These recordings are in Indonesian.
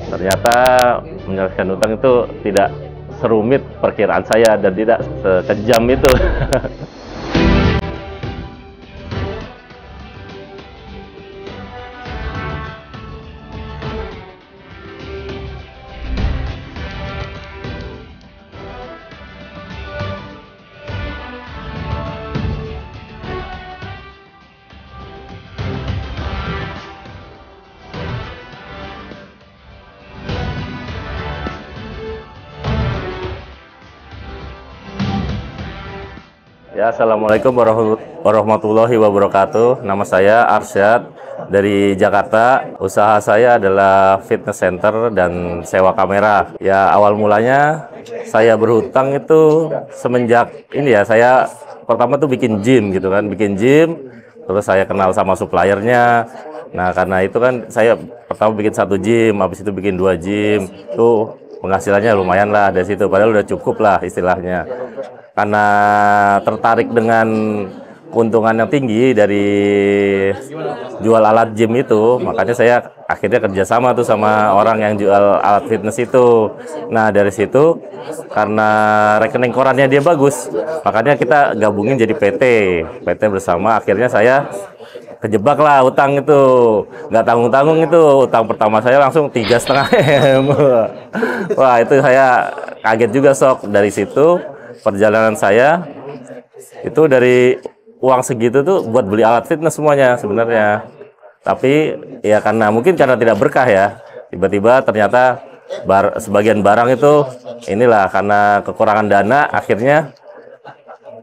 Ternyata menyelesaikan utang itu tidak serumit perkiraan saya dan tidak sekejam itu. Ya, Assalamualaikum warahmatullahi wabarakatuh. Nama saya Arsyad dari Jakarta. Usaha saya adalah fitness center dan sewa kamera. Ya, awal mulanya saya berhutang itu semenjak ini ya, saya pertama tuh bikin gym gitu kan, bikin gym. Terus saya kenal sama suppliernya. Nah, karena itu kan saya pertama bikin satu gym, habis itu bikin dua gym. Tuh penghasilannya lumayan lah dari situ, padahal udah cukup lah istilahnya. Karena tertarik dengan keuntungan yang tinggi dari jual alat gym itu, makanya saya akhirnya kerjasama tuh sama orang yang jual alat fitness itu. Nah, dari situ karena rekening korannya dia bagus, makanya kita gabungin jadi PT bersama. Akhirnya saya kejebak lah utang itu, nggak tanggung-tanggung itu. Utang pertama saya langsung 3,5 M. Wah, itu saya kaget juga, sok. Dari situ perjalanan saya itu dari uang segitu tuh buat beli alat fitness semuanya sebenarnya. Tapi ya karena tidak berkah ya, tiba-tiba ternyata sebagian barang itu inilah karena kekurangan dana akhirnya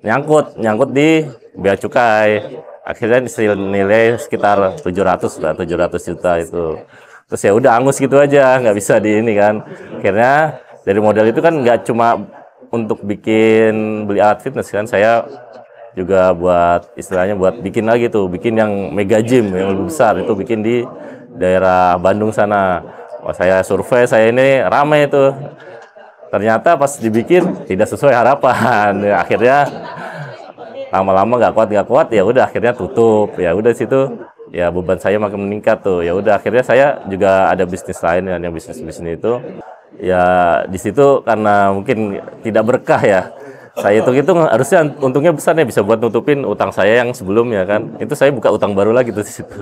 nyangkut di bea cukai. Akhirnya nilai sekitar 700 juta itu. Terus ya udah angus gitu aja, nggak bisa di ini kan. Akhirnya dari modal itu kan nggak cuma untuk beli alat fitness kan, saya juga buat istilahnya buat bikin lagi tuh, bikin yang mega gym yang lebih besar, itu bikin di daerah Bandung sana. Wah, saya survei, saya ini ramai itu. Ternyata pas dibikin tidak sesuai harapan. Ya, akhirnya lama-lama nggak kuat, ya udah akhirnya tutup. Ya udah situ ya beban saya makin meningkat tuh. Ya udah akhirnya saya juga ada bisnis lain kan, yang bisnis itu. Ya di situ karena mungkin tidak berkah ya. Saya hitung harusnya untungnya besar nih, bisa buat nutupin utang saya yang sebelumnya kan. Itu saya buka utang baru lagi tuh di situ.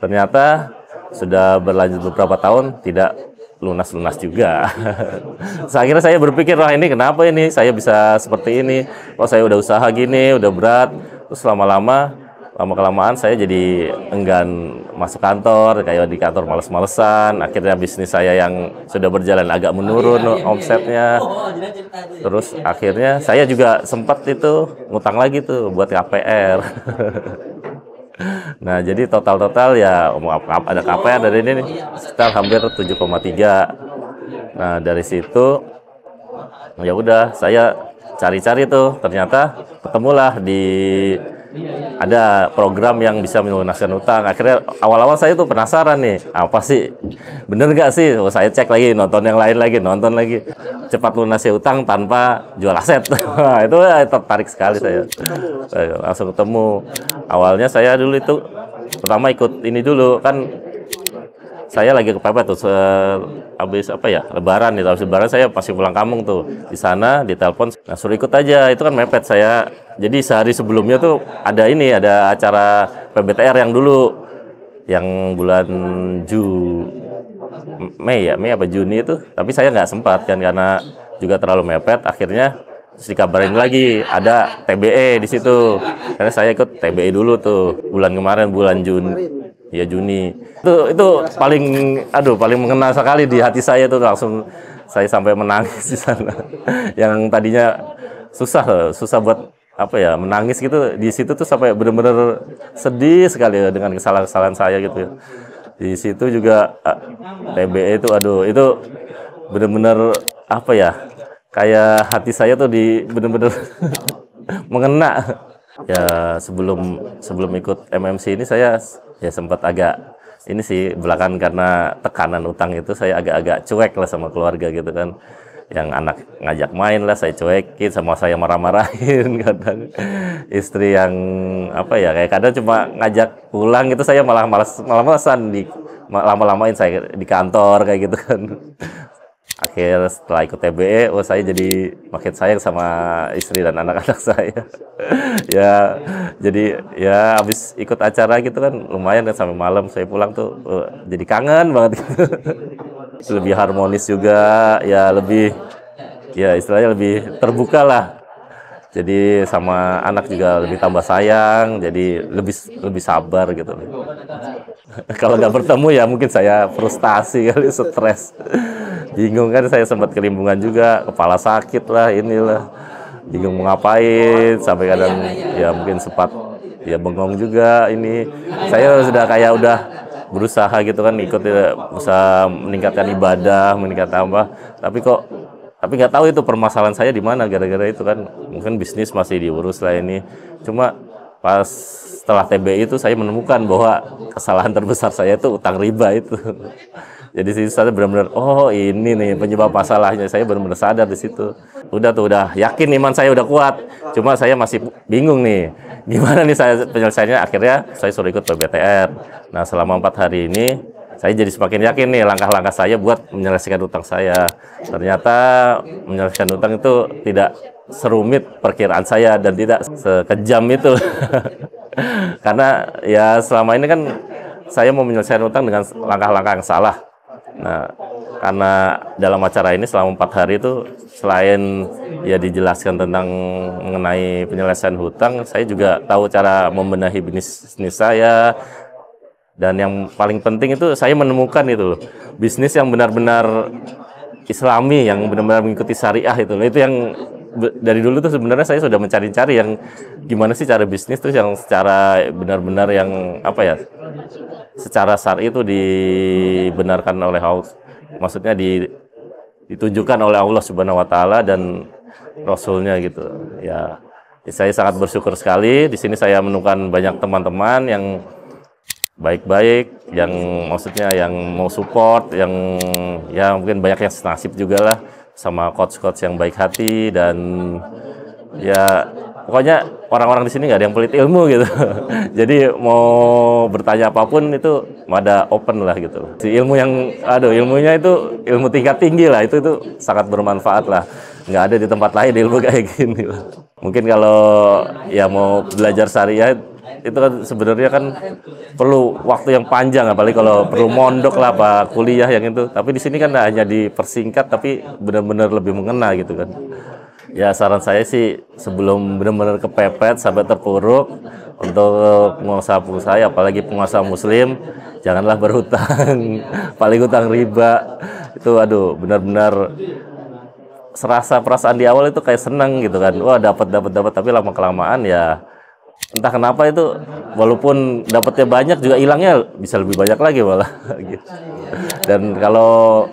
Ternyata sudah berlanjut beberapa tahun tidak lunas-lunas juga. Terus akhirnya saya berpikir, wah ini kenapa ini saya bisa seperti ini? Oh, saya udah usaha gini, udah berat. Terus lama-kelamaan saya jadi enggan masuk kantor, kayak di kantor males-malesan. Akhirnya bisnis saya yang sudah berjalan agak menurun omsetnya. Terus akhirnya saya juga sempat itu ngutang lagi tuh buat KPR. Nah, jadi total ya ada KPR dari ini nih, sekitar hampir 7,3. Nah, dari situ ya udah saya cari-cari tuh, ternyata ketemulah ada program yang bisa melunaskan utang. Akhirnya awal-awal saya tuh penasaran nih, apa sih, bener nggak sih? Oh, saya cek lagi, nonton yang lain lagi, nonton lagi, cepat lunasi utang tanpa jual aset. Itu tertarik sekali saya. Langsung ketemu. Awalnya saya dulu itu pertama ikut ini dulu kan, saya lagi kepepet tuh habis Lebaran nih, habis Lebaran saya pasti pulang kampung tuh. Di sana ditelepon, nah suruh ikut aja, itu kan mepet saya. Jadi sehari sebelumnya tuh ada acara PBTR yang dulu, yang bulan Mei apa Juni itu, tapi saya nggak sempat kan karena juga terlalu mepet. Akhirnya terus dikabarin lagi ada TBE di situ. Karena saya ikut TBE dulu tuh bulan kemarin, bulan Juni. Itu paling mengena sekali di hati saya tuh, langsung saya sampai menangis di sana. Yang tadinya susah buat menangis gitu, di situ tuh sampai benar-benar sedih sekali ya dengan kesalahan-kesalahan saya gitu ya. Di situ juga TBE itu itu benar-benar kayak hati saya tuh benar-benar mengena. Ya sebelum ikut MMC ini saya ya sempat agak ini sih belakangan, karena tekanan utang itu saya agak-agak cuek lah sama keluarga gitu kan. yang anak ngajak main lah saya cuekin, sama saya marah-marahin. Kadang istri yang apa ya, kayak kadang cuma ngajak pulang gitu, saya malah malesan di lama-lamain saya di kantor kayak gitu kan. Akhir setelah ikut TBE, oh saya jadi makin sayang sama istri dan anak-anak saya. Ya, jadi ya habis ikut acara gitu kan lumayan kan, sampai malam saya pulang tuh jadi kangen banget gitu. Lebih harmonis juga, ya lebih, ya istilahnya lebih terbuka lah. Jadi sama anak juga lebih tambah sayang, jadi lebih sabar gitu. Kalau nggak bertemu ya mungkin saya frustasi kali, stres. Bingung kan, saya sempat kelimbungan juga, kepala sakit lah, inilah. Bingung mau ngapain, sampai kadang ya mungkin sempat ya bengong juga ini. Saya sudah kayak udah berusaha gitu kan, ikut usaha meningkatkan ibadah, meningkatkan apa. Tapi nggak tahu itu permasalahan saya di mana gara-gara itu kan. Mungkin bisnis masih diurus lah ini. Cuma pas setelah TBI itu saya menemukan bahwa kesalahan terbesar saya itu utang riba itu. Jadi sih saya benar-benar, oh ini nih penyebab masalahnya. Saya benar-benar sadar di situ. Udah yakin iman saya udah kuat. Cuma saya masih bingung nih, gimana nih saya penyelesaiannya. Akhirnya saya suruh ikut PBTR. Nah selama 4 hari ini saya jadi semakin yakin nih langkah-langkah saya buat menyelesaikan utang saya. Ternyata menyelesaikan utang itu tidak serumit perkiraan saya dan tidak sekejam itu. Karena ya selama ini kan saya mau menyelesaikan utang dengan langkah-langkah yang salah. Nah, karena dalam acara ini selama 4 hari itu selain ya dijelaskan tentang mengenai penyelesaian hutang, saya juga tahu cara membenahi bisnis saya. Dan yang paling penting itu saya menemukan itu loh, bisnis yang benar-benar Islami, yang benar-benar mengikuti syariah itu. Itu yang dari dulu tuh sebenarnya saya sudah mencari-cari yang gimana sih cara bisnis tuh yang secara benar-benar yang apa ya, secara syar'i itu dibenarkan oleh Allah, maksudnya ditunjukkan oleh Allah Subhanahu Wa Taala dan Rasulnya gitu. Ya, saya sangat bersyukur sekali di sini saya menemukan banyak teman-teman yang baik-baik, yang maksudnya yang mau support, yang ya mungkin banyak yang senasib juga lah sama coach-coach yang baik hati. Dan ya pokoknya orang-orang di sini nggak ada yang pelit ilmu gitu. Jadi mau bertanya apapun itu ada open lah gitu. Si ilmu yang ilmunya itu ilmu tingkat tinggi lah, itu sangat bermanfaat lah. Nggak ada di tempat lain ilmu kayak gini lah. Mungkin kalau ya mau belajar syariah itu kan sebenarnya kan perlu waktu yang panjang, apalagi kalau perlu mondok lah apa kuliah yang itu. Tapi di sini kan hanya dipersingkat tapi benar-benar lebih mengena gitu kan. Ya saran saya sih sebelum benar-benar kepepet sampai terpuruk, untuk pengusaha-pengusaha apalagi pengusaha muslim, janganlah berhutang. Paling hutang riba itu benar-benar serasa perasaan di awal itu kayak senang gitu kan. Wah, dapat, tapi lama kelamaan ya entah kenapa itu walaupun dapatnya banyak juga hilangnya bisa lebih banyak lagi malah gitu. Dan kalau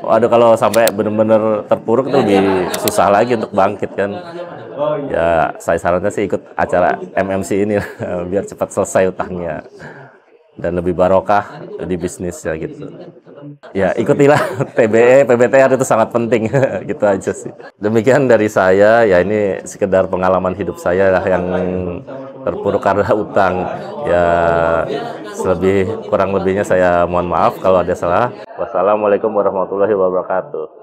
sampai benar-benar terpuruk itu lebih susah lagi untuk bangkit kan. Ya saya sarannya sih ikut acara MMC ini biar cepat selesai utangnya dan lebih barokah di bisnisnya gitu. Ya ikutilah TBE, PBTR itu sangat penting. Gitu aja sih. Demikian dari saya, ya ini sekedar pengalaman hidup saya lah yang terpuruk karena utang. Ya kurang lebihnya saya mohon maaf kalau ada salah. Wassalamualaikum warahmatullahi wabarakatuh.